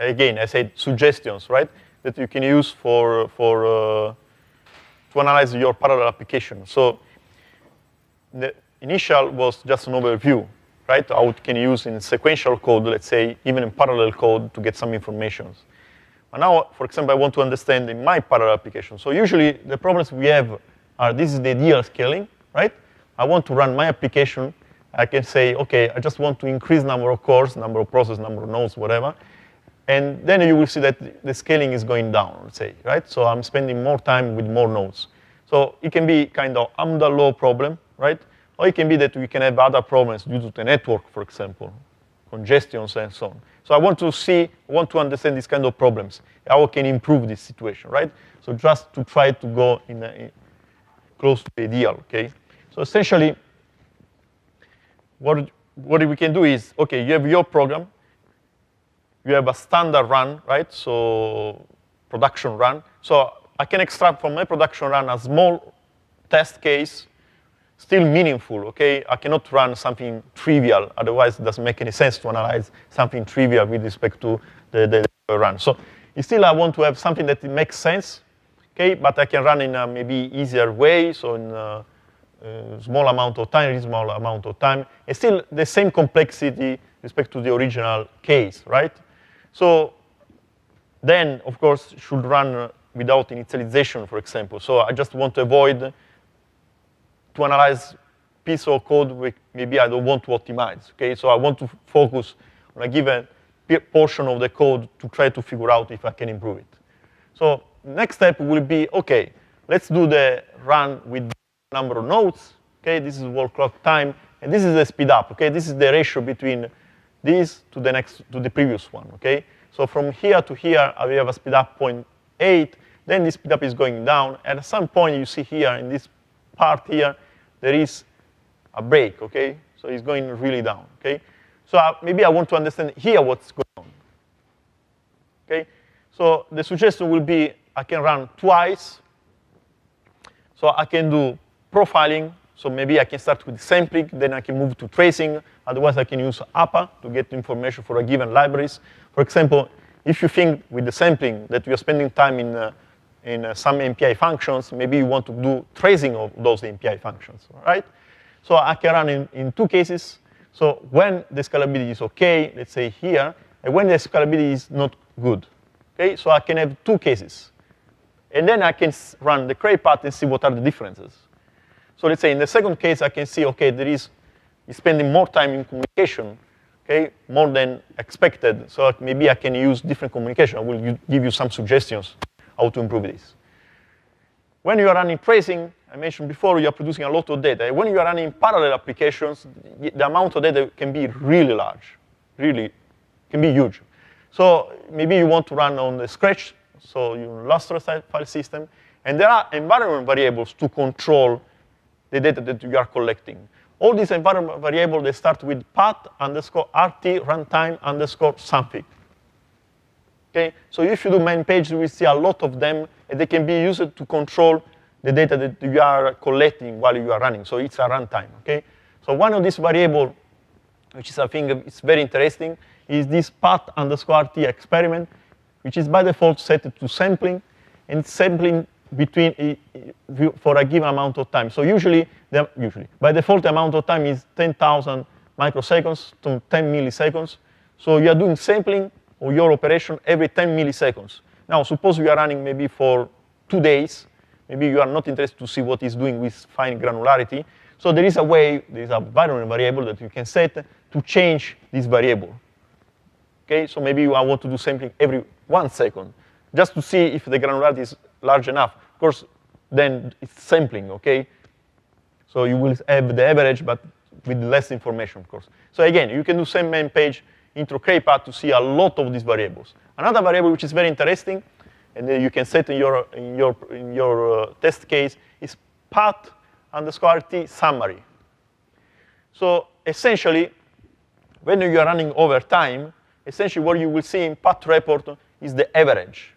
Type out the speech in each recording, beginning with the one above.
again, I said suggestions, right? That you can use to analyze your parallel application. So the initial was just an overview, right? How it can use in sequential code, let's say, even in parallel code to get some information. But now, for example, I want to understand in my parallel application. So usually the problems we have are, this is the ideal scaling, right? I want to run my application. I can say, OK, I just want to increase number of cores, number of processes, number of nodes, whatever. And then you will see that the scaling is going down, let's say, right? So I'm spending more time with more nodes. So it can be kind of under-low problem, right? Or it can be that we can have other problems due to the network, for example, congestions and so on. So I want to understand these kind of problems, how I can improve this situation, right? So just to try to go close to the ideal, okay? So essentially, what we can do is, okay, you have your program, you have a standard run, right? So production run. So I can extract from my production run a small test case, still meaningful, okay? I cannot run something trivial, otherwise it doesn't make any sense to analyze something trivial with respect to the run. So still I want to have something that makes sense, okay? But I can run in a maybe easier way, so in a small amount of time, reasonable amount of time, and still the same complexity with respect to the original case, right? So then, of course, should run without initialization, for example. So I just want to avoid to analyze piece of code which maybe I don't want to optimize, okay? So I want to focus on a given portion of the code to try to figure out if I can improve it. So next step will be, okay, let's do the run with the number of nodes, okay? This is wall clock time, and this is the speed up, okay? This is the ratio between this to the previous one, okay? So from here to here, we have a speed up 0.8, then this speed up is going down, and at some point you see here in this part here, there is a break, okay? So it's going really down, okay? So maybe I want to understand here what's going on, okay? So the suggestion will be I can run twice. So I can do profiling. So maybe I can start with sampling, then I can move to tracing. Otherwise, I can use APA to get information for a given libraries. For example, if you think with the sampling that you are spending time in some MPI functions, maybe you want to do tracing of those MPI functions, right? So I can run in two cases. So when the scalability is OK, let's say here, and when the scalability is not good, okay? So I can have two cases. And then I can run the CrayPAT and see what are the differences. So let's say in the second case, I can see, OK, you're spending more time in communication, okay, more than expected. So maybe I can use different communication. I will give you some suggestions how to improve this. When you are running tracing, I mentioned before, you are producing a lot of data. When you are running parallel applications, the amount of data can be really large, really can be huge. So maybe you want to run on the Scratch, so your raster file system, and there are environment variables to control the data that you are collecting. All these environment variables, they start with path underscore RT runtime underscore something. Okay? So if you do main page, you will see a lot of them, and they can be used to control the data that you are collecting while you are running. So it's a runtime. Okay? So one of these variables, which is I think it's very interesting, is this path underscore RT experiment, which is by default set to sampling, and sampling between for a given amount of time. So usually by default, the amount of time is 10,000 microseconds to 10 milliseconds. So you are doing sampling of your operation every 10 milliseconds. Now, suppose you are running maybe for 2 days. Maybe you are not interested to see what it's doing with fine granularity. So there is a way, there is a environment variable that you can set to change this variable. Okay, so maybe I want to do sampling every 1 second, just to see if the granularity is large enough. Of course, then it's sampling, okay? So you will have the average, but with less information, of course. So again, you can do same main page intro CrayPAT to see a lot of these variables. Another variable which is very interesting, and then you can set in your test case, is path underscore RT summary. So essentially, when you are running over time, essentially what you will see in path report is the average.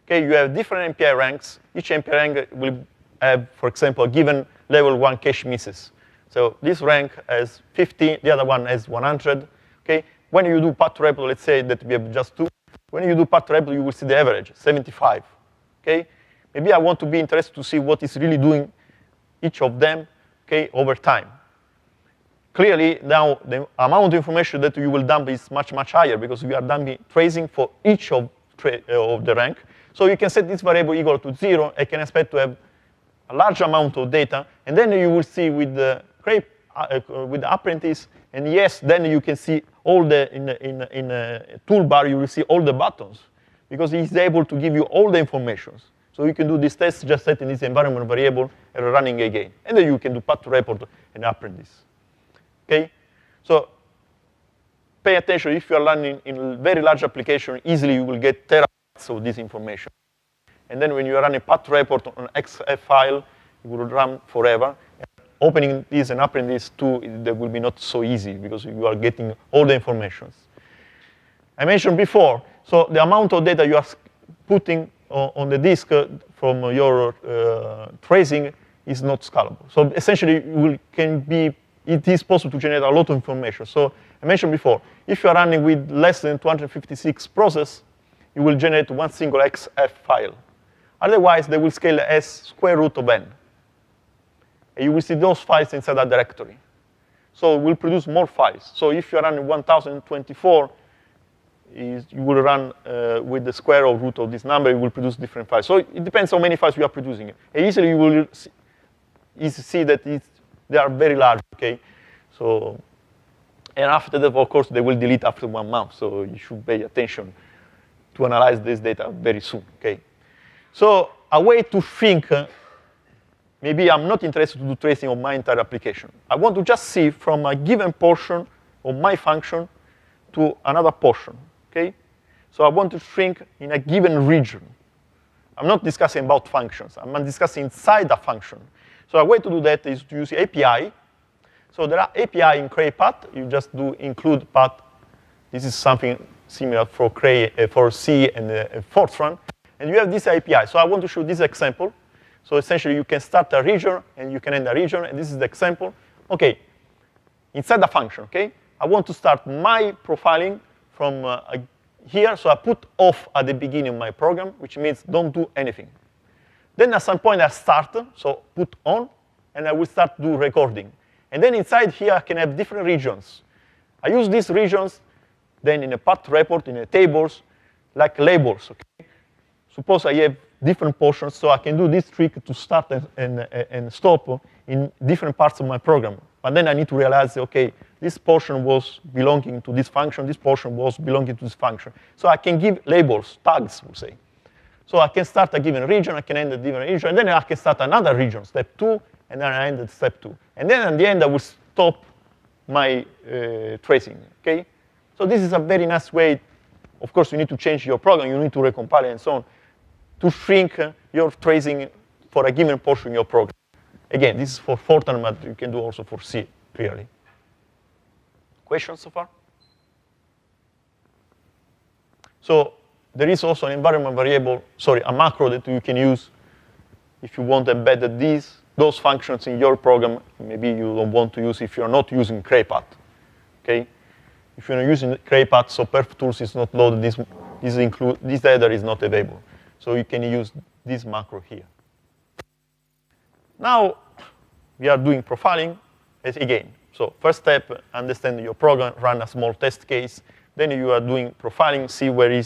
Okay, you have different MPI ranks. Each MPI rank will have, for example, a given level 1 cache misses. So this rank has 50, the other one has 100. Okay, when you do path report, let's say that we have just 2, When you do path report, you will see the average, 75. Okay? Maybe I want to be interested to see what is really doing each of them, okay, over time. Clearly, now the amount of information that you will dump is much, much higher because we are dumping tracing for each of the rank. So you can set this variable equal to 0. I can expect to have a large amount of data. And then you will see with the with the apprentice, and yes, then you can see all the, in a toolbar, you will see all the buttons because he's able to give you all the informations. So you can do this test just setting this environment variable and running again. And then you can do path report and apprentice. Okay? So pay attention. If you are running in a very large application, easily you will get terabytes of this information. And then when you are running path report on an XF file, it will run forever. And opening this and apprentice too, that will be not so easy because you are getting all the information. I mentioned before, so the amount of data you are putting on the disk from your tracing is not scalable. So essentially, it is possible to generate a lot of information. So I mentioned before, if you are running with less than 256 process, you will generate one single XF file. Otherwise, they will scale as square root of n. And you will see those files inside a directory. So it will produce more files. So if you are running 1024, you will run with the square root of this number, it will produce different files. So it depends how many files you are producing. And easily you will see that they are very large, okay? So, and after that, of course, they will delete after 1 month. So you should pay attention to analyze this data very soon, okay? So a way to think, maybe I'm not interested to do tracing of my entire application. I want to just see from a given portion of my function to another portion, okay? So I want to shrink in a given region. I'm not discussing about functions. I'm discussing inside a function. So a way to do that is to use API. So there are API in CrayPAT. You just do include path. This is something similar for for C and Fortran. And you have this API. So I want to show this example. So essentially, you can start a region, and you can end a region. And this is the example. OK, inside the function, OK? I want to start my profiling from here. So I put off at the beginning of my program, which means don't do anything. Then at some point, I start, so put on, and I will start do recording. And then inside here, I can have different regions. I use these regions then in a path report, in a tables, like labels, OK? Suppose I have different portions, so I can do this trick to start and stop in different parts of my program. But then I need to realize, OK, this portion was belonging to this function, this portion was belonging to this function. So I can give labels, tags, we'll say. So I can start a given region, I can end a given region, and then I can start another region, step 2, and then I end at step 2. And then at the end, I will stop my tracing, OK? So this is a very nice way. Of course, you need to change your program, you need to recompile and so on, to shrink your tracing for a given portion of your program. Again, this is for Fortran, but you can do also for C, clearly. Questions so far? So there is also an environment variable, sorry, a macro that you can use if you want to embed those functions in your program. Maybe you don't want to use if you're not using CrayPAT, okay? If you're not using CrayPAT, so perf tools is not loaded, this header is not available. So you can use this macro here. Now, we are doing profiling again. So first step, understand your program, run a small test case. Then you are doing profiling, see where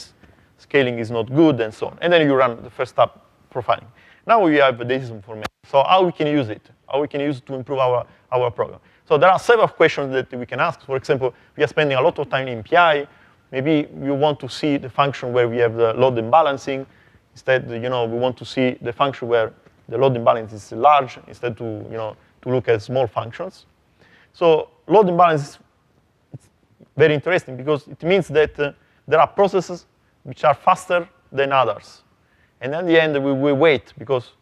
scaling is not good, and so on. And then you run the first step, profiling. Now we have this information. So how we can use it? How we can use it to improve our program? So there are several questions that we can ask. For example, we are spending a lot of time in PI. Maybe you want to see the function where we have the load and balancing. Instead, we want to see the function where the load imbalance is large, instead to look at small functions. So load imbalance is very interesting because it means that there are processes which are faster than others. And at the end, we will wait because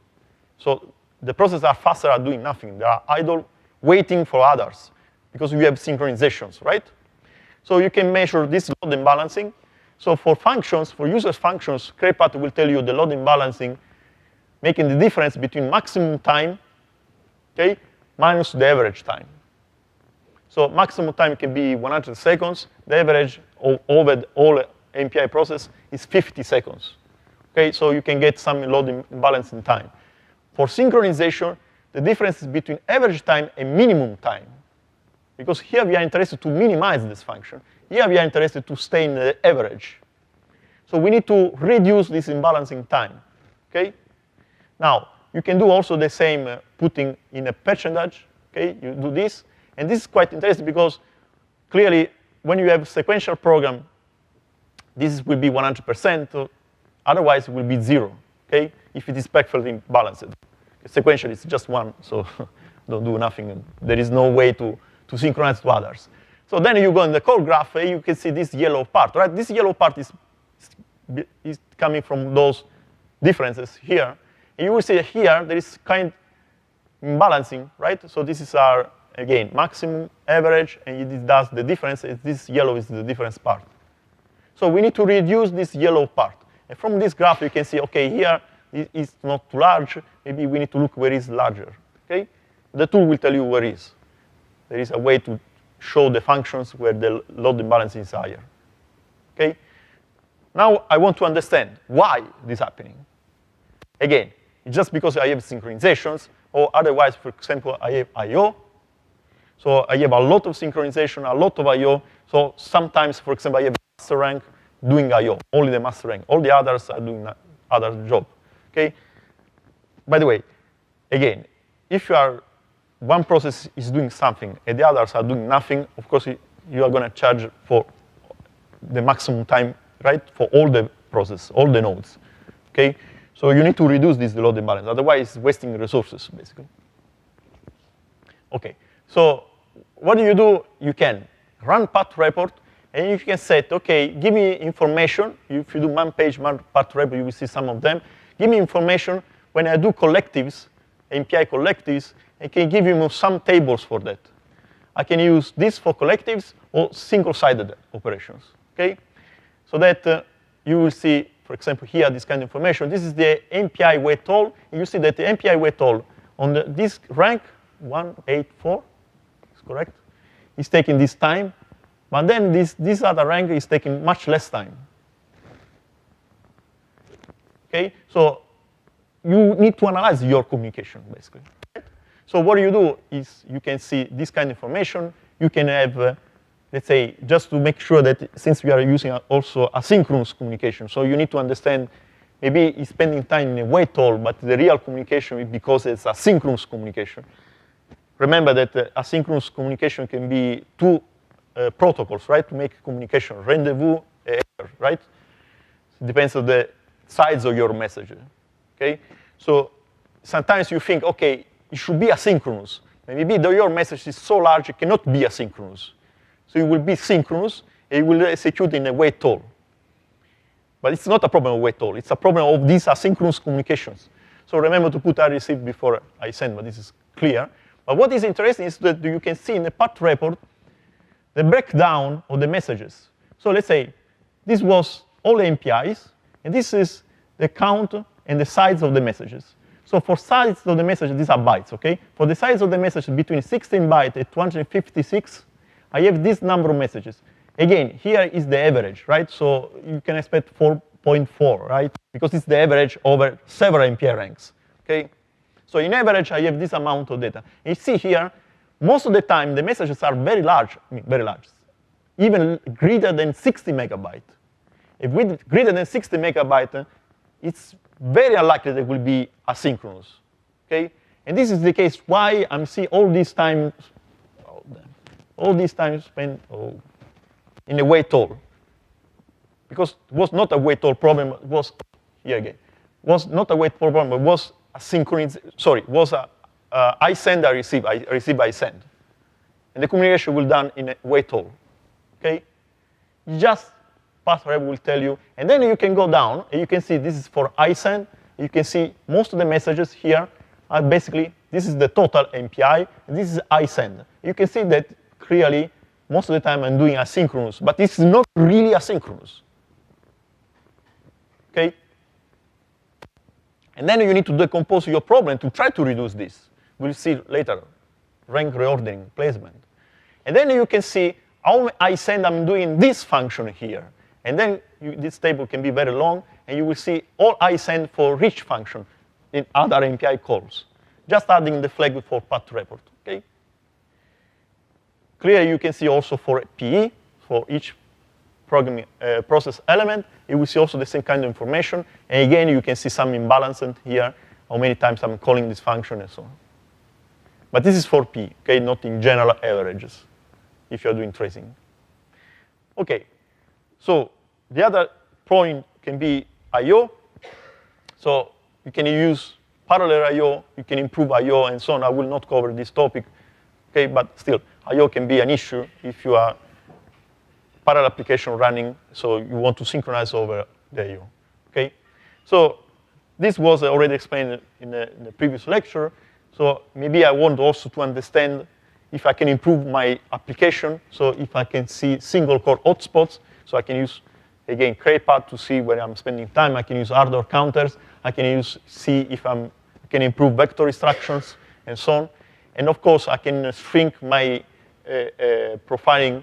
so the processes are faster are doing nothing. They are idle, waiting for others because we have synchronizations, right? So you can measure this load imbalancing. So for functions, for user functions, CrayPAT will tell you the load imbalancing, making the difference between maximum time, okay, minus the average time. So maximum time can be 100 seconds. The average over all MPI process is 50 seconds. Okay, so you can get some load imbalance in time. For synchronization, the difference is between average time and minimum time. Because here we are interested to minimize this function. Here we are interested to stay in the average. So we need to reduce this imbalancing time. Okay? Now, you can do also the same putting in a percentage. Okay? You do this. And this is quite interesting because clearly, when you have a sequential program, this will be 100%. Otherwise, it will be 0. Okay? If it is perfectly balanced. Sequentially, it's just 1, so don't do nothing. There is no way to synchronize to others. So then you go in the call graph, and you can see this yellow part, right? This yellow part is coming from those differences here. And you will see here there is kind of imbalancing, right? So this is our, again, maximum, average, and it does the difference. This yellow is the difference part. So we need to reduce this yellow part. And from this graph, you can see, OK, here it's not too large. Maybe we need to look where it's larger. Okay? The tool will tell you where it is. There is a way to show the functions where the load imbalance is higher. Okay? Now I want to understand why this is happening. Again, it's just because I have synchronizations, or otherwise, for example, I have I/O. So I have a lot of synchronization, a lot of I/O. So sometimes, for example, I have master rank doing I/O, only the master rank. All the others are doing other job. Okay? By the way, again, if you are one process is doing something and the others are doing nothing, of course, you are going to charge for the maximum time, right, for all the process, all the nodes. Okay? So you need to reduce this load imbalance. Otherwise, it's wasting resources, basically. OK. So what do? You can run path report, and you can set, OK, give me information. If you do man-page path report, you will see some of them. Give me information when I do collectives, MPI collectives, I can give you some tables for that. I can use this for collectives or single-sided operations. Okay? So that you will see, for example, here, this kind of information. This is the MPI weight toll. You see that the MPI weight toll on this rank, 184, is correct, is taking this time. But then this other rank is taking much less time. Okay? So you need to analyze your communication, basically. Right? So what you do is you can see this kind of information. You can have, let's say, just to make sure that since we are using also asynchronous communication, so you need to understand maybe it's spending time in a wait toll, but the real communication is because it's asynchronous communication. Remember that asynchronous communication can be two protocols, right, to make communication, rendezvous, error, right? It depends on the size of your message. Okay? So sometimes you think, OK, it should be asynchronous. Maybe your message is so large it cannot be asynchronous. So it will be synchronous, and it will execute in a wait toll. But it's not a problem of wait toll. It's a problem of these asynchronous communications. So remember to put I receive before I send, but this is clear. But what is interesting is that you can see in the path report the breakdown of the messages. So let's say this was all the MPIs, and this is the count and the size of the messages. So for size of the message, these are bytes, OK? For the size of the message between 16 bytes and 256, I have this number of messages. Again, here is the average, right? So you can expect 4.4, right? Because it's the average over several MPI ranks, OK? So in average, I have this amount of data. And you see here, most of the time, the messages are very large, even greater than 60 megabytes. If with greater than 60 megabytes, it's very unlikely that it will be asynchronous. Okay? And this is the case why I'm seeing all this time spent in a wait toll. Because it was not a wait toll problem, it was, here again, was not a wait toll problem, but was a was a I send, I receive, I send. And the communication will be done in a wait toll. Okay? Just path rep will tell you. And then you can go down, and you can see this is for I send. You can see most of the messages here are basically, this is the total MPI, and this is I send. You can see that clearly, most of the time I'm doing asynchronous, but it's not really asynchronous. Okay? And then you need to decompose your problem to try to reduce this. We'll see later, rank reordering, placement. And then you can see how I send I'm doing this function here. And then this table can be very long, and you will see all I send for reach function in other MPI calls, just adding the flag for path report, okay? Clearly, you can see also for PE, for each programming process element, you will see also the same kind of information. And again, you can see some imbalance here, how many times I'm calling this function and so on. But this is for P, okay, not in general averages, if you're doing tracing. Okay, so the other point can be I/O. So you can use parallel I/O, you can improve I/O and so on. I will not cover this topic, okay, but still, I/O can be an issue if you are parallel application running, so you want to synchronize over the I/O, okay? So this was already explained in the previous lecture. So maybe I want also to understand if I can improve my application. So if I can see single core hotspots, so I can use, again, CrayPAT to see where I'm spending time. I can use ardor counters. I can see if I can improve vector instructions and so on. And of course, I can shrink my profiling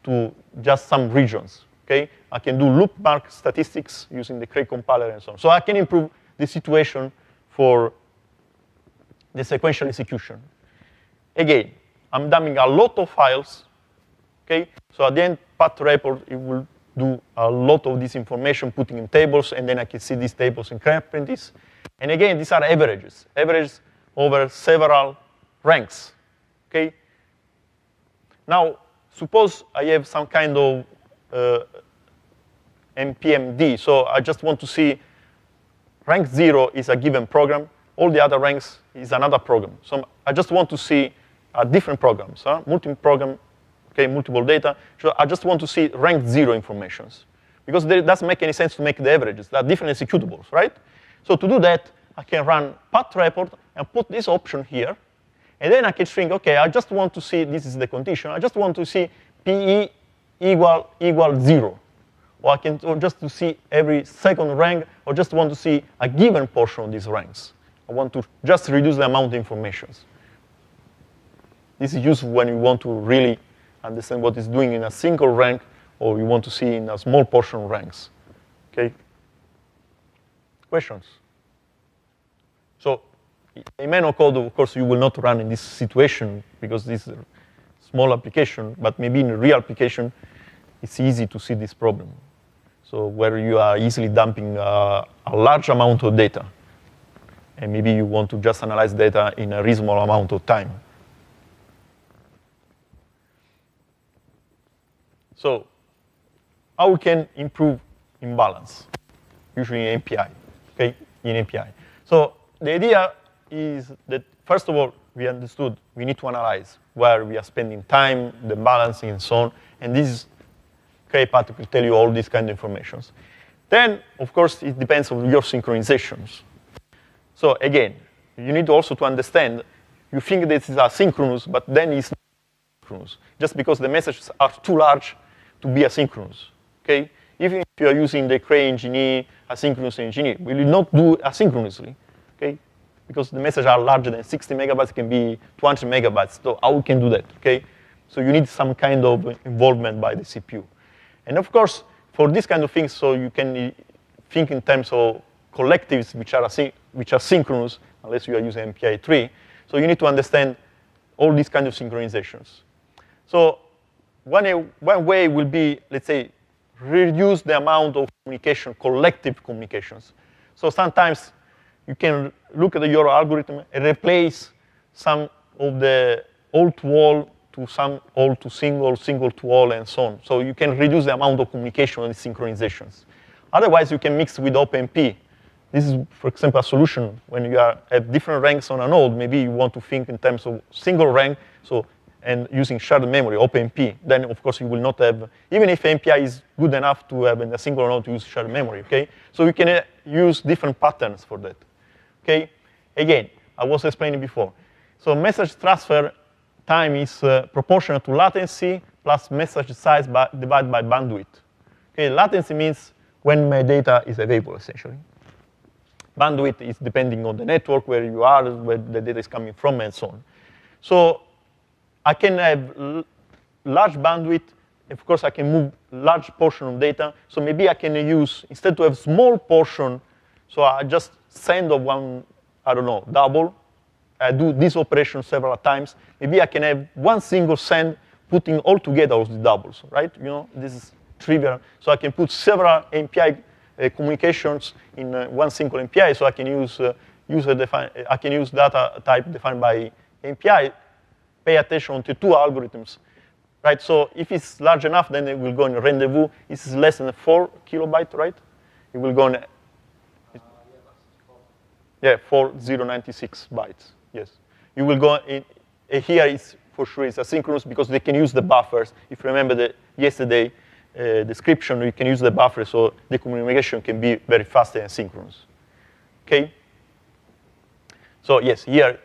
to just some regions, okay? I can do loop mark statistics using the Cray compiler and so on. So I can improve the situation for the sequential execution. Again, I'm dumping a lot of files, okay? So at the end, path report, it will do a lot of this information, putting in tables, and then I can see these tables in Cray apprentice. And again, these are averages over several ranks, okay? Now, suppose I have some kind of NPMD, so I just want to see rank 0 is a given program, all the other ranks is another program. So I just want to see different programs, multi-program, okay, multiple data. So I just want to see rank 0 informations, because it doesn't make any sense to make the averages. There are different executables, right? So to do that, I can run path report and put this option here. And then I can shrink, okay, I just want to see, this is the condition, I just want to see PE equal 0. Or I can just to see every second rank, or just want to see a given portion of these ranks. I want to just reduce the amount of informations. This is useful when you want to really understand what it's doing in a single rank, or you want to see in a small portion of ranks, okay? Questions? So, in manual code, of course, you will not run in this situation because this is a small application, but maybe in a real application, it's easy to see this problem. So where you are easily dumping a large amount of data, and maybe you want to just analyze data in a reasonable amount of time. So how we can improve imbalance, usually in API, okay, in API. So the idea is that, first of all, we understood we need to analyze where we are spending time, the balancing, and so on. And this is CrayPAT will tell you all these kind of informations. Then, of course, it depends on your synchronizations. So again, you need also to understand, you think this is asynchronous, but then it's not asynchronous, just because the messages are too large to be asynchronous, okay? Even if you are using the Cray engineer, asynchronous engineer, we will not do asynchronously, okay? Because the messages are larger than 60 megabytes, it can be 200 megabytes. So how we can do that, okay? So you need some kind of involvement by the CPU. And of course, for this kind of things, so you can think in terms of collectives which are synchronous, unless you are using MPI3. So you need to understand all these kind of synchronizations. So one way will be, let's say, reduce the amount of communication, collective communications. So sometimes you can look at your algorithm and replace some of the all-to-all to some all-to-single, single-to-all, and so on. So you can reduce the amount of communication and synchronizations. Otherwise, you can mix with OpenP. This is, for example, a solution when you have different ranks on a node. Maybe you want to think in terms of single rank, and using shared memory, OpenP. Then, of course, you will not have, even if MPI is good enough to have in a single node to use shared memory, okay? So we can use different patterns for that, okay? Again, I was explaining before. So message transfer time is proportional to latency plus message size divided by bandwidth. Okay, latency means when my data is available, essentially. Bandwidth is depending on the network, where you are, where the data is coming from, and so on. So I can have large bandwidth of course, I can move large portion of data. So maybe I can use, instead to have small portion, so I just send of one, I don't know, double. I do this operation several times. Maybe I can have one single send, putting all together all the doubles, right? This is trivial. So I can put several MPI communications in one single MPI. So I can use I can use data type defined by MPI. Pay attention to two algorithms, right? So if it's large enough, then it will go in rendezvous. This is less than 4 kilobyte, right? It will go in. Yeah, 4096 bytes. Yes, you will go in. Here is for sure it's asynchronous because they can use the buffers. If you remember the yesterday description, you can use the buffer, so the communication can be very fast and asynchronous. Okay. So yes, here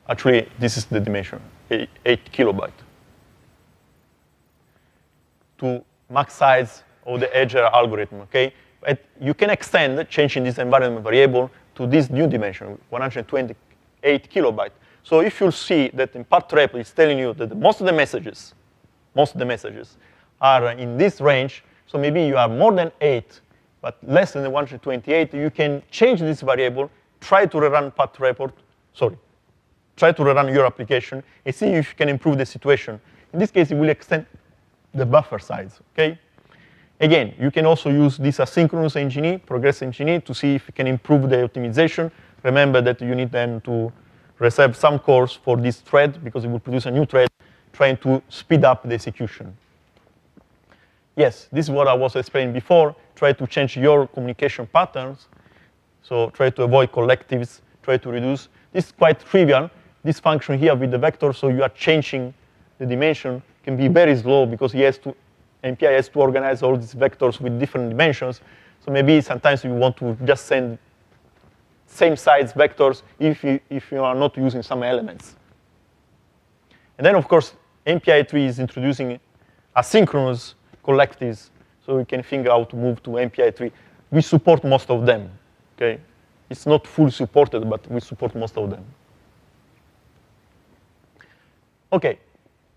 actually this is the dimension, 8 kilobyte. To max size of the edge algorithm. Okay. You can extend changing this environment variable to this new dimension, 128 kilobyte. So if you see that in part rep, it's telling you that most of the messages are in this range. So maybe you are more than 8, but less than the 128. You can change this variable, try to rerun part report. Try to rerun your application and see if you can improve the situation. In this case, it will extend the buffer size. Okay. Again, you can also use this asynchronous engineer, progress engineer, to see if you can improve the optimization. Remember that you need then to reserve some cores for this thread because it will produce a new thread trying to speed up the execution. Yes, this is what I was explaining before. Try to change your communication patterns. So try to avoid collectives, try to reduce. This is quite trivial. This function here with the vector, so you are changing the dimension, can be very slow because MPI has to organize all these vectors with different dimensions. So maybe sometimes you want to just send same size vectors if you are not using some elements. And then, of course, MPI 3 is introducing asynchronous collectives, so we can think how to move to MPI 3. We support most of them. Okay, it's not fully supported, but we support most of them. Okay,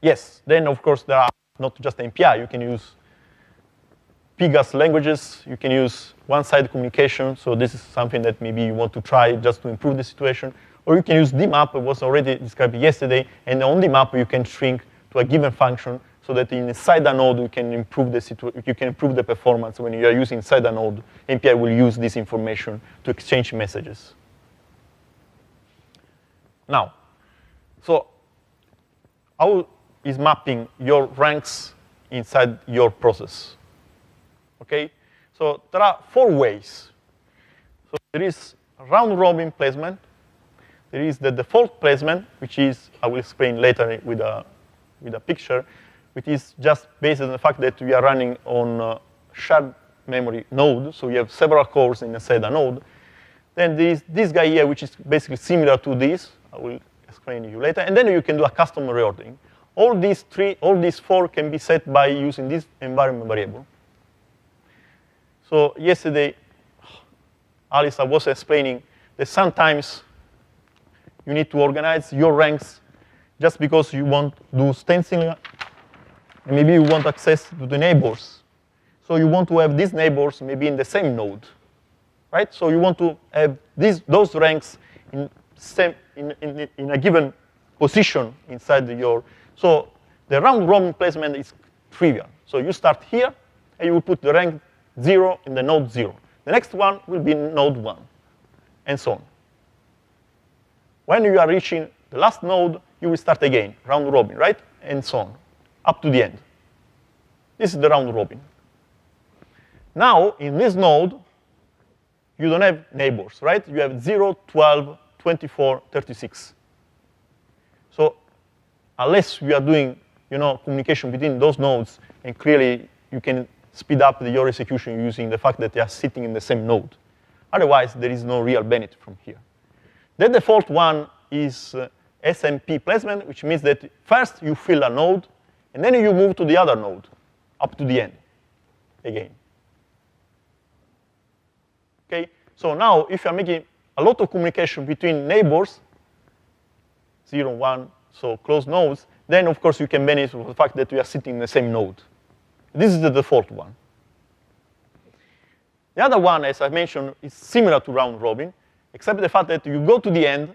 yes. Then, of course, there are not just MPI. You can use PGAS languages. You can use one-side communication. So this is something that maybe you want to try just to improve the situation. Or you can use DMAP. It was already described yesterday. And on DMAP, you can shrink to a given function so that inside a node, you can improve the performance. When you are using inside a node, MPI will use this information to exchange messages. Now, so how is mapping your ranks inside your process? Okay, so there are 4 ways. So there is round-robin placement. There is the default placement, which is, I will explain later with a picture, which is just based on the fact that we are running on a shared memory node. So we have several cores inside a node. Then there is this guy here, which is basically similar to this. I will explain to you later. And then you can do a custom reordering. All these 4 can be set by using this environment variable. So yesterday, Alice was explaining that sometimes you need to organize your ranks just because you want to do stenciling, and maybe you want access to the neighbors. So you want to have these neighbors maybe in the same node, right? So you want to have those ranks in a given position inside your. So the round-robin placement is trivial. So you start here, and you will put the rank 0 in the node 0. The next one will be node 1, and so on. When you are reaching the last node, you will start again, round-robin, right? And so on, up to the end. This is the round-robin. Now, in this node, you don't have neighbors, right? You have 0, 12, 24, 36. So unless you are doing communication between those nodes, and clearly you can speed up your execution using the fact that they are sitting in the same node. Otherwise, there is no real benefit from here. The default one is SMP placement, which means that first you fill a node, and then you move to the other node, up to the end, again. Okay, so now if you're making a lot of communication between neighbors, 0, 1, so close nodes, then of course you can benefit from the fact that you are sitting in the same node. This is the default one. The other one, as I mentioned, is similar to round robin, except the fact that you go to the end,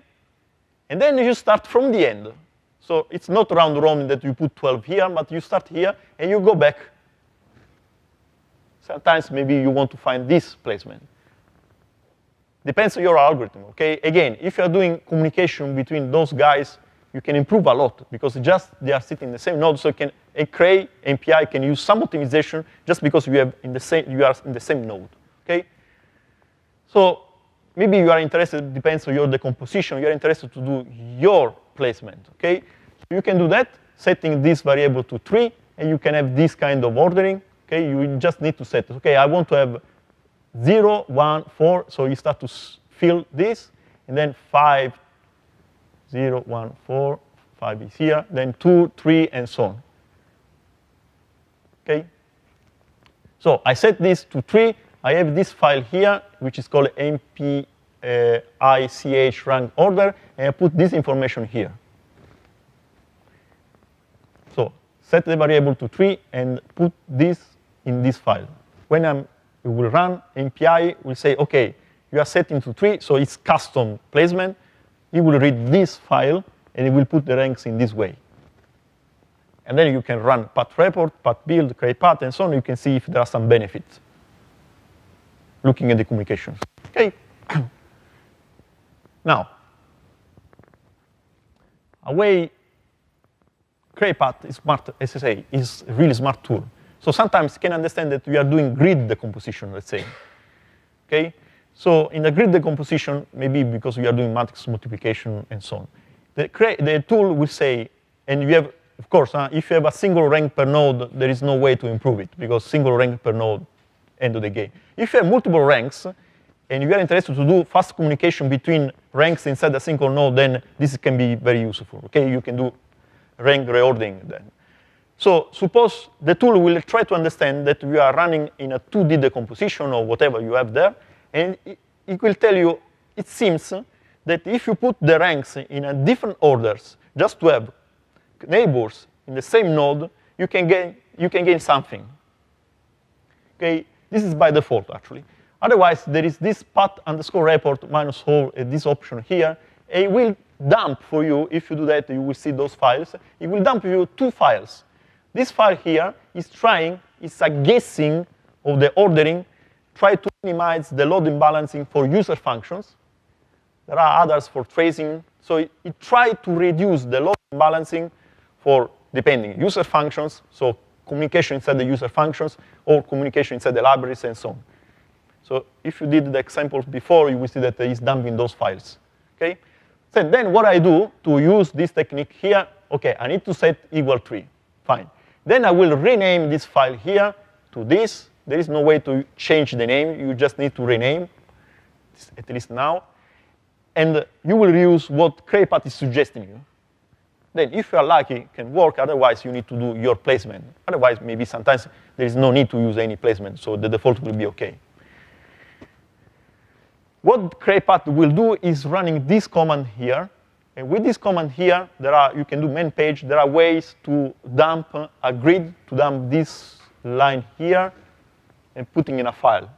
and then you start from the end. So it's not round robin that you put 12 here, but you start here, and you go back. Sometimes maybe you want to find this placement. Depends on your algorithm, okay? Again, if you're doing communication between those guys, you can improve a lot, because just they are sitting in the same node, so a Cray MPI can use some optimization just because you are in the same node, okay? So maybe you are interested, depends on your decomposition, you are interested to do your placement, okay? You can do that, setting this variable to 3, and you can have this kind of ordering, okay? You just need to set it. Okay, I want to have 0, 1, 4, so you start to fill this, and then 5, 0, 1, 4, 5 is here, then 2, 3, and so on. Okay? So I set this to 3. I have this file here, which is called MPICH rank order, and I put this information here. So set the variable to 3 and put this in this file. When it will run, MPI will say, OK, you are setting to 3, so it's custom placement. It will read this file, and it will put the ranks in this way. And then you can run path report, path build, CrayPAT, and so on. You can see if there are some benefits looking at the communications. OK. Now, a way CrayPAT is smart, as I say, is a really smart tool. So sometimes you can understand that we are doing grid decomposition, let's say. Okay? So in the grid decomposition, maybe because we are doing matrix multiplication and so on, the tool will say, and you have, of course, if you have a single rank per node, there is no way to improve it, because single rank per node, end of the game. If you have multiple ranks, and you are interested to do fast communication between ranks inside a single node, then this can be very useful. Okay? You can do rank reordering then. So suppose the tool will try to understand that you are running in a 2D decomposition or whatever you have there, and it will tell you, it seems that if you put the ranks in a different orders, just to have neighbors in the same node, you can gain something. Okay, this is by default actually. Otherwise, there is this path underscore report minus whole, this option here. It will dump for you, if you do that, you will see those files. It will dump you 2 files. This file here is a guessing of the ordering, try to minimize the load imbalancing for user functions. There are others for tracing. So it tried to reduce the load imbalancing for, depending, user functions, so communication inside the user functions, or communication inside the libraries, and so on. So if you did the examples before, you will see that it's dumping those files. Okay? So then what I do to use this technique here, OK, I need to set equal 3. Fine. Then I will rename this file here to this. There is no way to change the name. You just need to rename, at least now. And you will use what CrayPAT is suggesting you. Then if you are lucky, it can work. Otherwise, you need to do your placement. Otherwise, maybe sometimes there is no need to use any placement. So the default will be OK. What CrayPAT will do is running this command here. And with this command here, you can do main page. There are ways to dump a grid, to dump this line here, and putting in a file.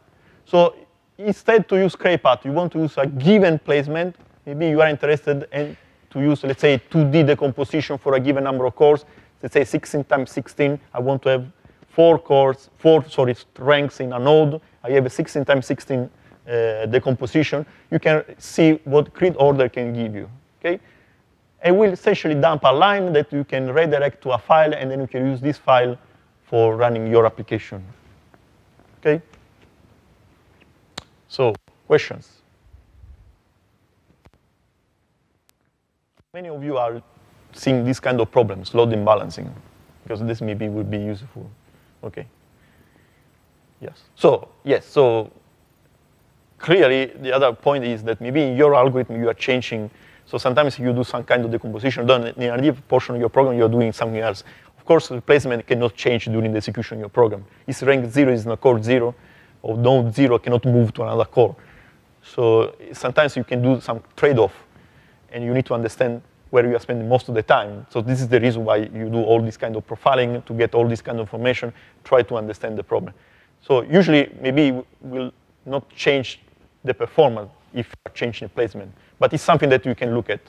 So instead to use CrayPAT, you want to use a given placement. Maybe you are interested in to use, let's say, 2D decomposition for a given number of cores. Let's say 16 times 16. I want to have 4 ranks in a node. I have a 16 times 16 decomposition. You can see what grid order can give you. Okay? It will essentially dump a line that you can redirect to a file, and then you can use this file for running your application. Okay? So, questions? Many of you are seeing these kind of problems, load imbalancing, because this maybe would be useful. Okay. Yes. So, yes. So clearly, the other point is that maybe in your algorithm you are changing. So sometimes you do some kind of decomposition. Then in a different portion of your program, you are doing something else. Of course, the placement cannot change during the execution of your program. If rank 0 is in a core 0, or node 0 cannot move to another core. So sometimes you can do some trade-off, and you need to understand where you are spending most of the time. So this is the reason why you do all this kind of profiling, to get all this kind of information, try to understand the problem. So usually, maybe we'll not change the performance if you are changing the placement, but it's something that you can look at.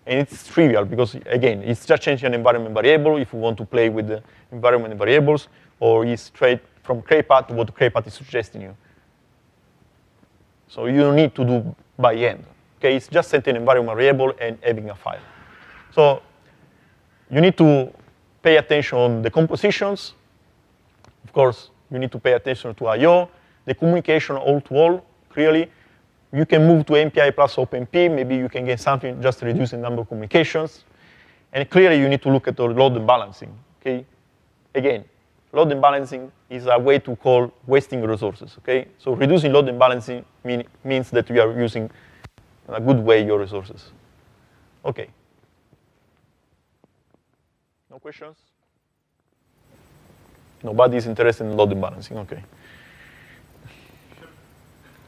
And it's trivial because, again, it's just changing an environment variable if you want to play with the environment variables, or it's straight from CrayPAT what CrayPAT is suggesting you. So you don't need to do by hand. Okay, it's just setting an environment variable and having a file. So you need to pay attention on the compositions. Of course, you need to pay attention to I/O, the communication all-to-all, clearly. You can move to MPI plus OpenP. Maybe you can get something just reducing the number of communications. And clearly, you need to look at the load and balancing. Okay? Again, load and balancing is a way to call wasting resources. Okay? So reducing load and balancing means that you are using in a good way your resources. Okay. No questions? Nobody is interested in load and balancing. Okay.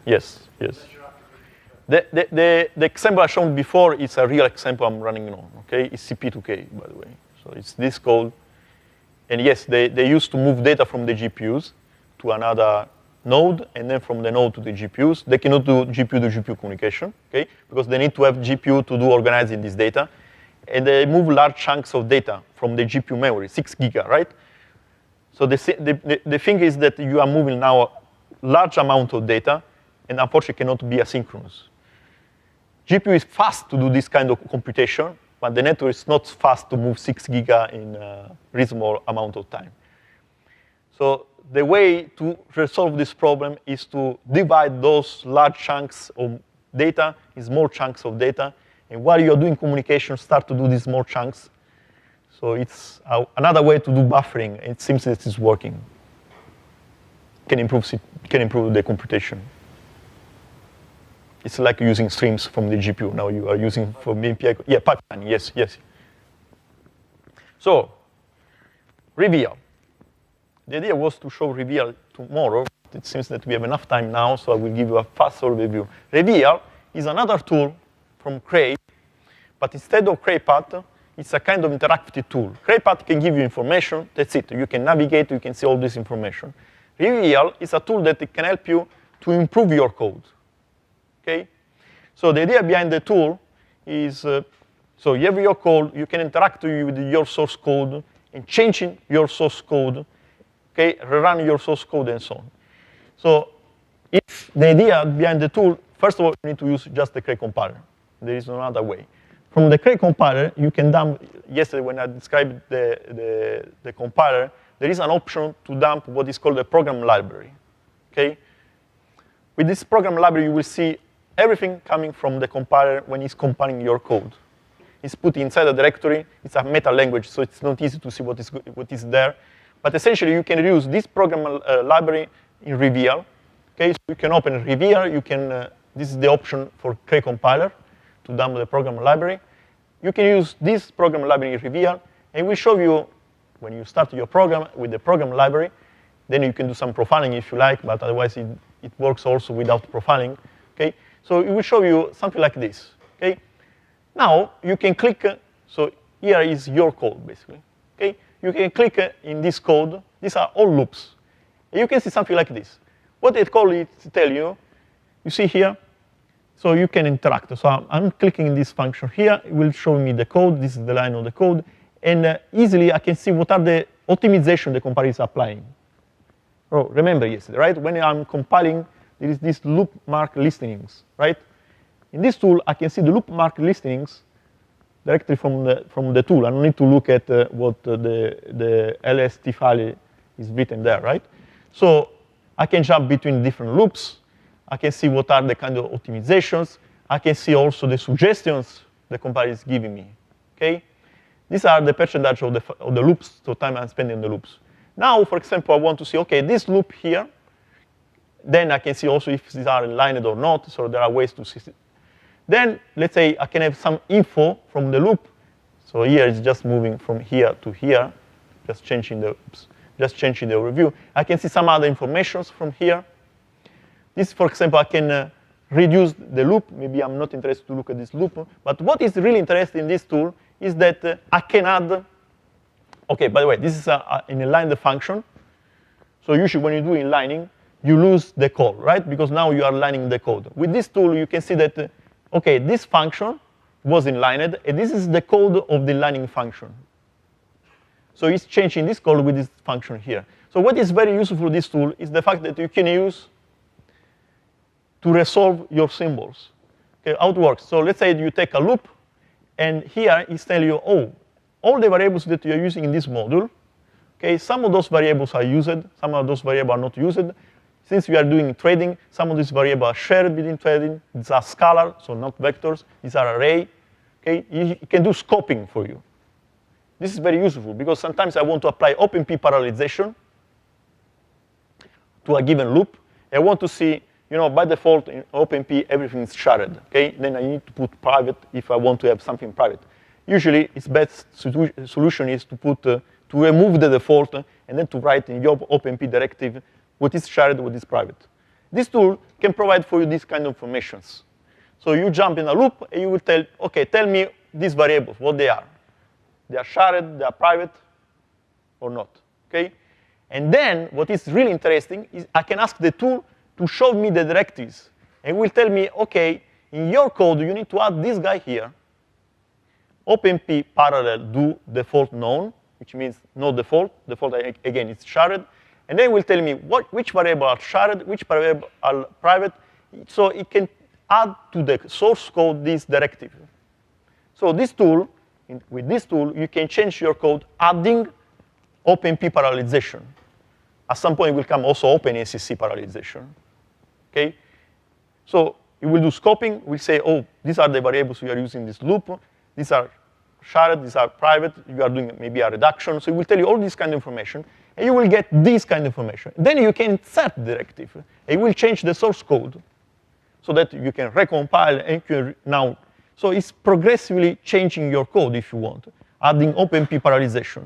Yes, yes. The example I showed before is a real example I'm running on. Okay, it's CP2K, by the way. So it's this code. And yes, they used to move data from the GPUs to another node, and then from the node to the GPUs. They cannot do GPU to GPU communication, okay? Because they need to have GPU to do organizing this data. And they move large chunks of data from the GPU memory, 6 giga, right? So the thing is that you are moving now a large amount of data, and unfortunately cannot be asynchronous. GPU is fast to do this kind of computation, but the network is not fast to move 6 giga in a reasonable amount of time. So the way to resolve this problem is to divide those large chunks of data in small chunks of data, and while you're doing communication, start to do these small chunks. So it's another way to do buffering. It seems that it's working. Can improve the computation. It's like using streams from the GPU. Now you are using for MPI. Yeah, pipeline, yes, yes. So, reveal. The idea was to show reveal tomorrow. It seems that we have enough time now, so I will give you a fast overview. Reveal is another tool from Cray, but instead of CrayPAT, it's a kind of interactive tool. CrayPAT can give you information, that's it. You can navigate, you can see all this information. Reveal is a tool that can help you to improve your code. Okay? So the idea behind the tool is, so you have your code, you can interact with your source code, and changing your source code, okay, rerun your source code and so on. So if the idea behind the tool, first of all, you need to use just the Cray compiler. There is no other way. From the Cray compiler, you can dump, yesterday when I described the compiler, there is an option to dump what is called a program library, okay? With this program library, you will see everything coming from the compiler when it's compiling your code. It's put inside a directory. It's a meta language, so it's not easy to see what is there. But essentially, you can use this program library in Reveal. Okay, so you can open Reveal. You can. This is the option for Cray compiler to dump the program library. You can use this program library in Reveal, and we show you when you start your program with the program library. Then you can do some profiling if you like, but otherwise it works also without profiling. Okay, so it will show you something like this. Okay, now you can click. So here is your code basically. Okay, you can click in this code. These are all loops. And you can see something like this. What it calls it to tell you, you see here. So you can interact. So I'm clicking in this function here. It will show me the code. This is the line of the code, and easily I can see what are the optimization the compiler is applying. Oh, remember yesterday, right? When I'm compiling, there is this loop mark listenings, right? In this tool, I can see the loop mark listenings directly from the tool. I don't need to look at what the LST file is written there, right? So I can jump between different loops. I can see what are the kind of optimizations. I can see also the suggestions the compiler is giving me, okay? These are the percentage of the loops, so time I'm spending on the loops. Now, for example, I want to see, okay, this loop here, then I can see also if these are aligned or not, so there are ways to see it. Then, let's say I can have some info from the loop. So here it's just moving from here to here, just changing the overview. I can see some other informations from here. This, for example, I can reduce the loop. Maybe I'm not interested to look at this loop. But what is really interesting in this tool is that I can add, OK, by the way, this is an inlined function. So usually when you do inlining, you lose the call, right? Because now you are lining the code. With this tool, you can see that, OK, this function was inlined, and this is the code of the inlining function. So it's changing this code with this function here. So what is very useful for this tool is the fact that you can use to resolve your symbols. Okay, how it works. So let's say you take a loop, and here it's telling you, oh, all the variables that you're using in this module, okay, some of those variables are used, some of those variables are not used. Since we are doing trading, some of these variables are shared between trading. These are scalar, so not vectors. These are array. Okay, it can do scoping for you. This is very useful because sometimes I want to apply OpenP parallelization to a given loop. I want to see, by default in OpenP everything is shared. Okay, then I need to put private if I want to have something private. Usually, its best solution is to remove the default and then to write in your OpenP directive what is shared, what is private. This tool can provide for you these kind of informations. So you jump in a loop, and you will tell, OK, tell me these variables, what they are. They are shared, they are private, or not. Okay? And then what is really interesting is I can ask the tool to show me the directives. And it will tell me, OK, in your code, you need to add this guy here. OpenP parallel do default known, which means no default. Default, again, is shared. And then it will tell me which variable are shared, which variable are private. So it can add to the source code this directive. So this tool, with this tool, you can change your code adding OpenP parallelization. At some point, it will come also OpenACC parallelization. Okay? So it will do scoping. We'll say, oh, these are the variables we are using in this loop. These are shared. These are private. You are doing maybe a reduction. So it will tell you all this kind of information. And you will get this kind of information. Then you can insert the directive. It will change the source code so that you can recompile and you can now. So it's progressively changing your code if you want, adding OpenP parallelization.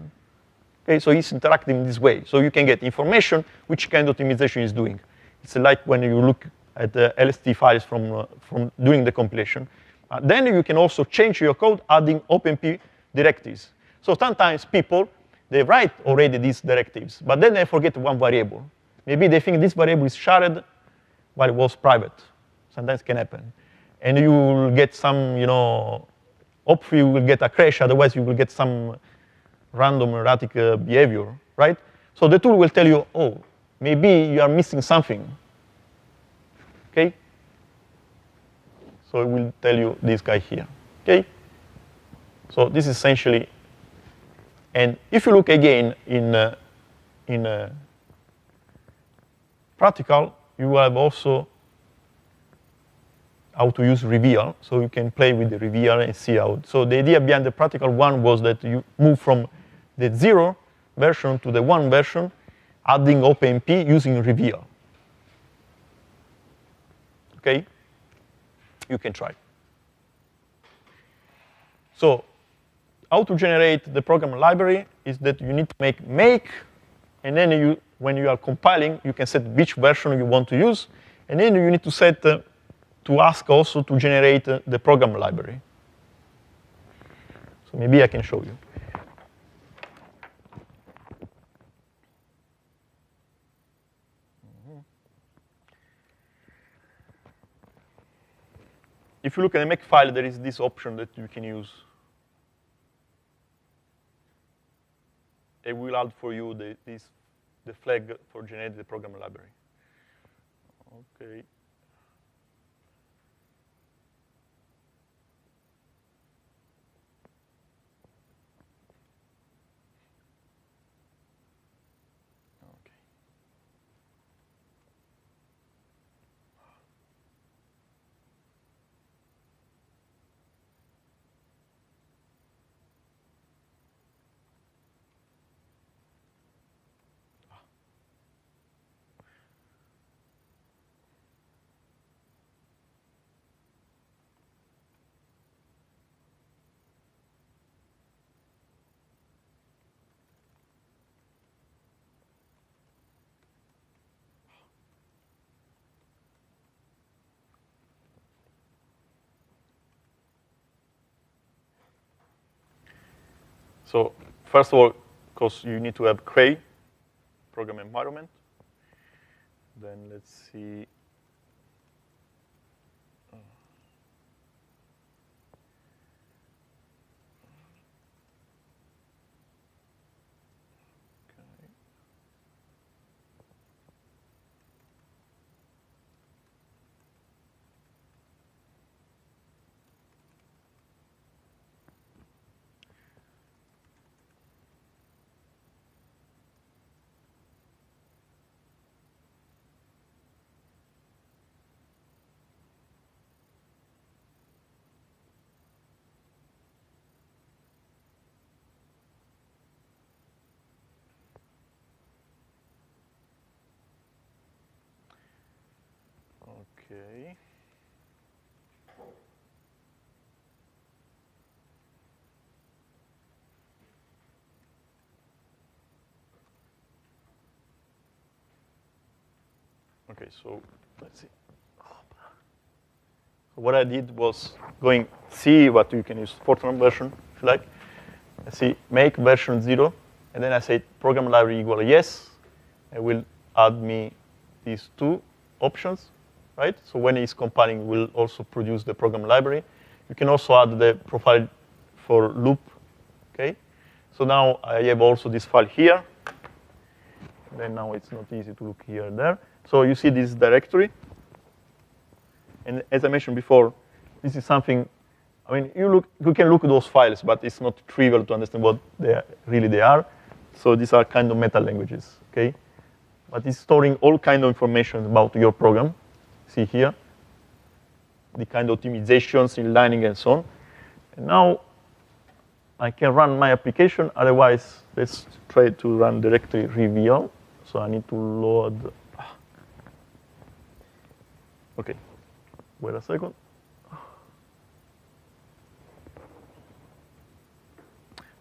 Okay, so it's interacting in this way. So you can get information which kind of optimization is doing. It's like when you look at the LST files from doing the compilation. Then you can also change your code adding OpenP directives. So sometimes people, they write already these directives, but then they forget one variable. Maybe they think this variable is shared while it was private. Sometimes it can happen. And you will get some, hopefully you will get a crash, otherwise you will get some random erratic behavior, right? So the tool will tell you, oh, maybe you are missing something. Okay? So it will tell you this guy here. Okay? So this is essentially. And if you look again in practical, you have also how to use reveal. So you can play with the reveal and see how. So the idea behind the practical one was that you move from the 0 version to the 1 version, adding OpenP using reveal. OK? You can try. So how to generate the program library is that you need to make, and then when you are compiling, you can set which version you want to use, and then you need to set to ask also to generate the program library. So maybe I can show you. If you look at the make file, there is this option that you can use. It will add for you the flag for generating the program library. OK. So first of all, of course, you need to have Cray program environment. Then let's see. Okay. Okay, so let's see. So what I did was going see what you can use Fortran version, if you like. I see make version 0, and then I say program library equal yes. It will add me these two options, right? So when it's compiling, it will also produce the program library. You can also add the profile for loop, okay? So now I have also this file here. Then now it's not easy to look here and there. So you see this directory. And as I mentioned before, this is something, I mean, you can look at those files, but it's not trivial to understand what they really are. So these are kind of meta languages, okay? But it's storing all kind of information about your program. See here, the kind of optimizations, inlining, and so on. And now I can run my application. Otherwise, let's try to run directory reveal. So I need to load. Okay, wait a second.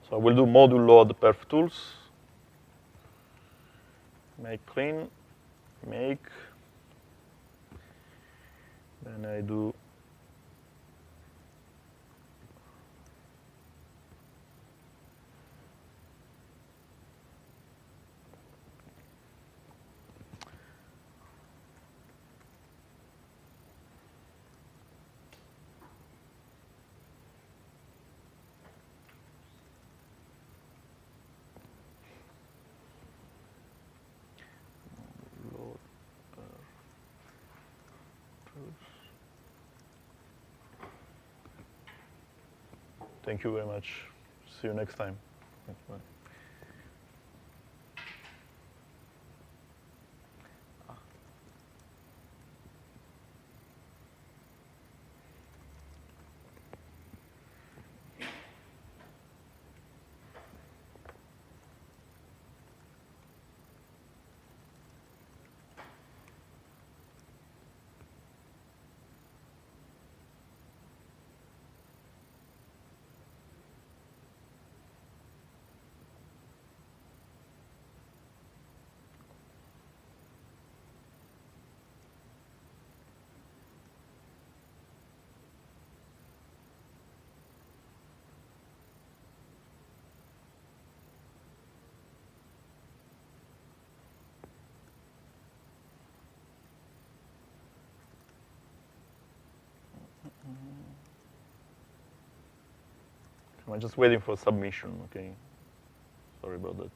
So I will do module load perf tools. Make clean, make. Then I do Thank you very much. See you next time. Bye. I'm just waiting for submission, okay? Sorry about that.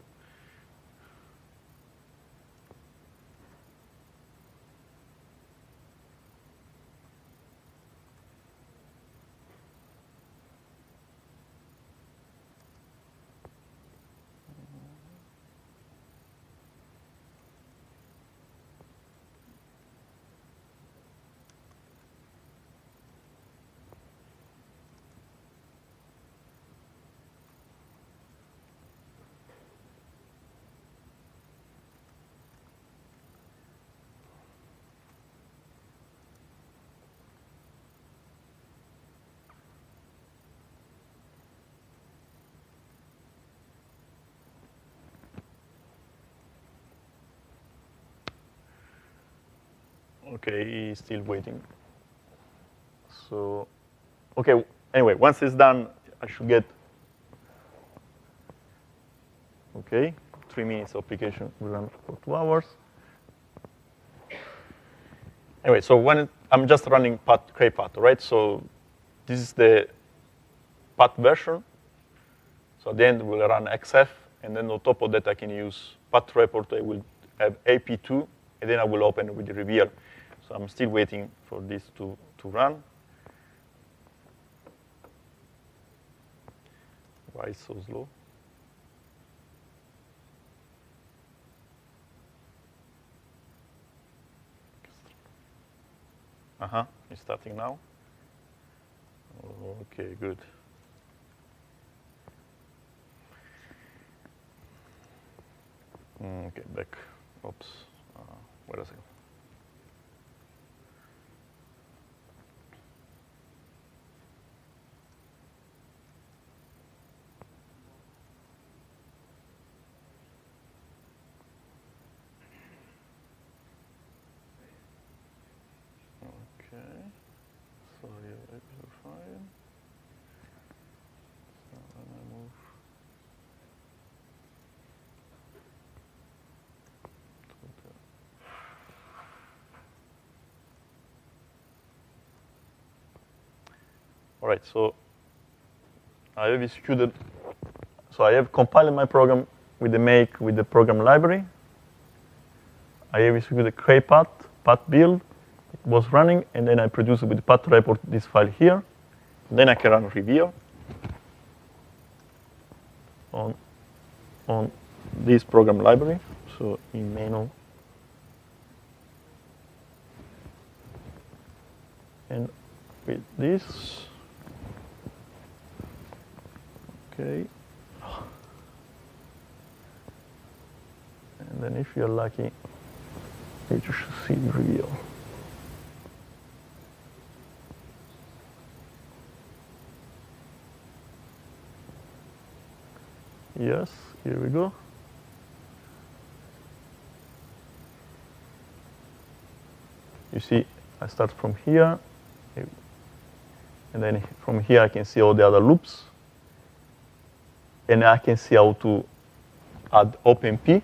Okay, he's still waiting. So, okay, anyway, once it's done, I should get Okay, 3 minutes of application will run for 2 hours. Anyway, so when I'm just running CrayPAT, right? So this is the PAT version. So at the end, we'll run XF, and then on top of that, I can use PAT report. I will have AP2, and then I will open with the reveal. So I'm still waiting for this to run. Why is it so slow? It's starting now. Okay, good. Okay, back. Oops. Wait a second. Okay. So you episode 5. So when I move. All right, so I have executed, so I have compiled my program with the make with the program library. I have executed CrayPAT, PAT build. It was running, and then I produced with the PAT report this file here. And then I can run reveal on this program library. So in menu. And with this. Okay. And then if you're lucky, you should see the reveal. Yes, here we go. You see, I start from here, and then from here I can see all the other loops. And I can see how to add OpenP.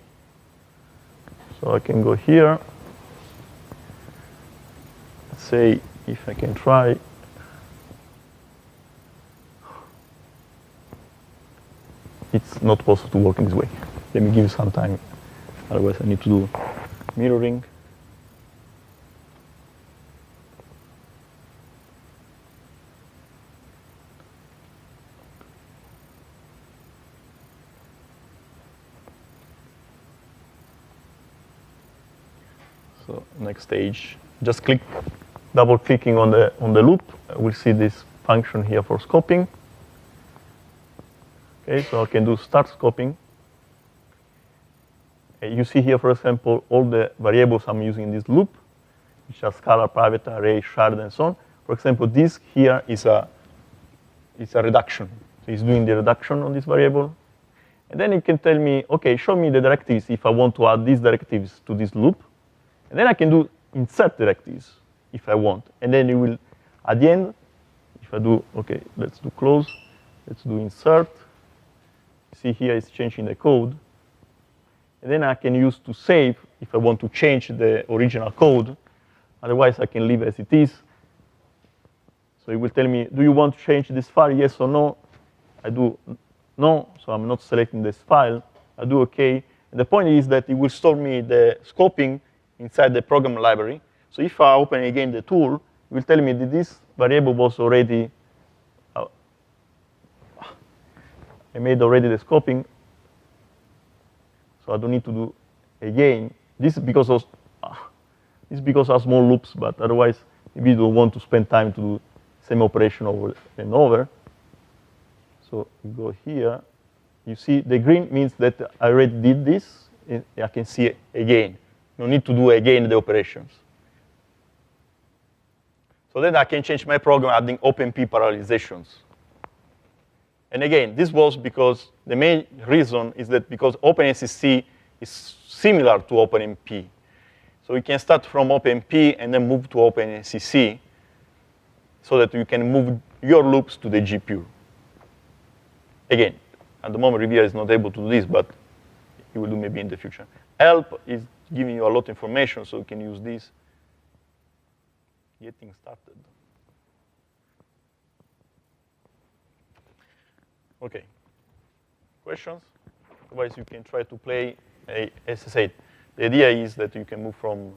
So I can go here. Let's say if I can try. It's not possible to work in this way. Let me give you some time. Otherwise, I need to do mirroring. So next stage, just double clicking on the loop. We'll see this function here for scoping. Okay, so I can do start scoping. You see here, for example, all the variables I'm using in this loop, which are scalar, private, array, shard, and so on. For example, this here is a reduction. So it's doing the reduction on this variable. And then it can tell me, okay, show me the directives if I want to add these directives to this loop. And then I can do insert directives if I want. And then it will, at the end, if I do, okay, let's do close. Let's do insert. See here it's changing the code. And then I can use to save if I want to change the original code. Otherwise, I can leave as it is. So it will tell me, do you want to change this file, yes or no? I do no, so I'm not selecting this file. I do OK. And the point is that it will store me the scoping inside the program library. So if I open again the tool, it will tell me that this variable was already, I made already the scoping. So I don't need to do again. This is because of small loops, but otherwise, maybe you don't want to spend time to do same operation over and over. So you go here. You see the green means that I already did this. I can see it again. No need to do again the operations. So then I can change my program adding OpenP parallelizations. And again, this was because the main reason is that because OpenSCC is similar to OpenMP. So we can start from OpenP and then move to OpenSCC so that you can move your loops to the GPU. Again, at the moment, Riviera is not able to do this, but you will do maybe in the future. Help is giving you a lot of information, so you can use this. Getting started. OK. Questions? Otherwise, you can try to play a SSH. The idea is that you can move from